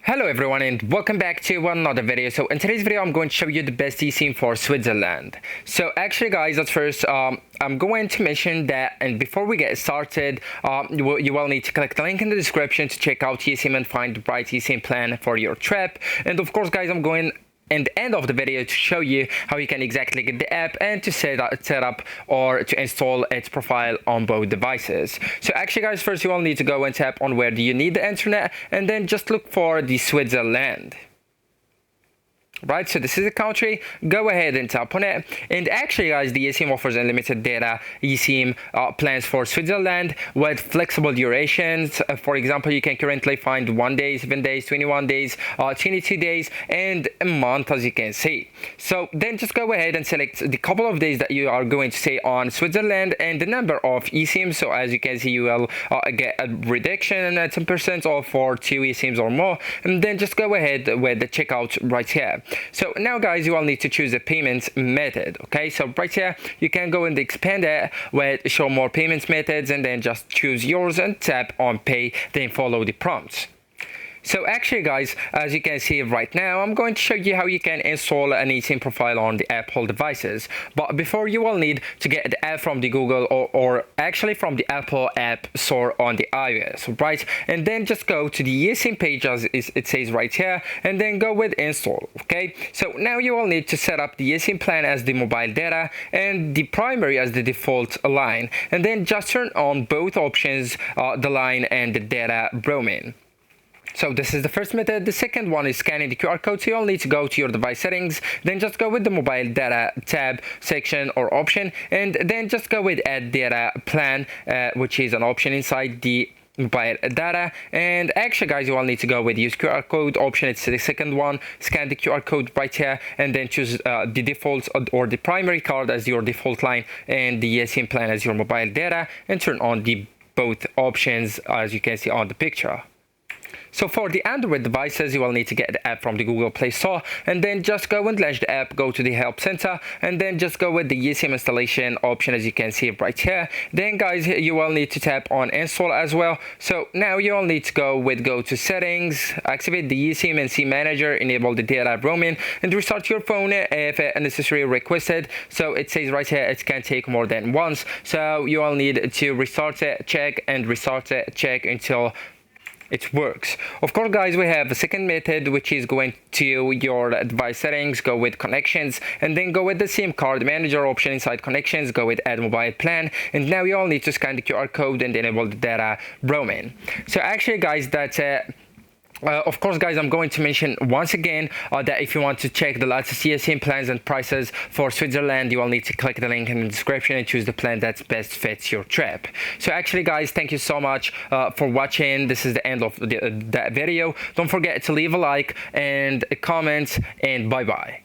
Hello everyone and welcome back to another video. So in today's video I'm going to show you the best eSIM for Switzerland. So actually guys, at first I'm going to mention that, and before we get started, you will need to click the link in the description to check out eSIM and find the right eSIM plan for your trip. And of course guys, I'm going in the end of the video to show you how you can exactly get the app and to set up or to install its profile on both devices. So actually guys, first you will need to go and tap on where do you need the internet, and then just look for the Switzerland. Right, so this is the country. Go ahead and tap on it. And actually guys, the eSIM offers unlimited data eSIM plans for Switzerland with flexible durations. For example, you can currently find 1 day, 7 days, 21 days, 22 days, and a month, as you can see. So then just go ahead and select the couple of days that you are going to stay on Switzerland and the number of eSIMs. So as you can see, you will get a reduction at 10% off for 2 eSIMs or more. And then just go ahead with the checkout right here. So now guys, you will need to choose a payment method. Okay, so right here you can go and expand it with show more payments methods, and then just choose yours and tap on pay, then follow the prompts. So actually guys, as you can see right now, I'm going to show you how you can install an eSIM profile on the Apple devices. But before, you will need to get the app from the Google or actually from the Apple App Store on the iOS, right? And then just go to the eSIM page as it says right here, and then go with install. Okay, so now you will need to set up the eSIM plan as the mobile data and the primary as the default line, and then just turn on both options, the line and the data roaming. So this is the first method. The second one is scanning the QR code. So you'll need to go to your device settings, then just go with the mobile data tab section or option, and then just go with add data plan, which is an option inside the mobile data. And actually guys, you will need to go with use QR code option. It's the second one. Scan the QR code right here, and then choose the default or the primary card as your default line and the eSIM plan as your mobile data, and turn on the both options as you can see on the picture. So for the Android devices, you will need to get the app from the Google Play Store, and then just go and launch the app, go to the Help Center, and then just go with the eSIM installation option as you can see right here. Then guys, you will need to tap on install as well. So now you will need to go to settings, activate the eSIM and SIM manager, enable the data roaming, and restart your phone if necessary requested. So it says right here it can take more than once. So you will need to restart it, check, and restart it, check until it works. Of course guys, we have the second method, which is going to your device settings, go with connections, and then go with the SIM card manager option inside connections, go with add mobile plan, and now you all need to scan the QR code and enable the data roaming. So actually guys, that's it. Of course guys, I'm going to mention once again that if you want to check the latest eSIM plans and prices for Switzerland, you will need to click the link in the description and choose the plan that best fits your trip. So actually guys, thank you so much for watching. This is the end of that video. Don't forget to leave a like and a comment, and bye bye.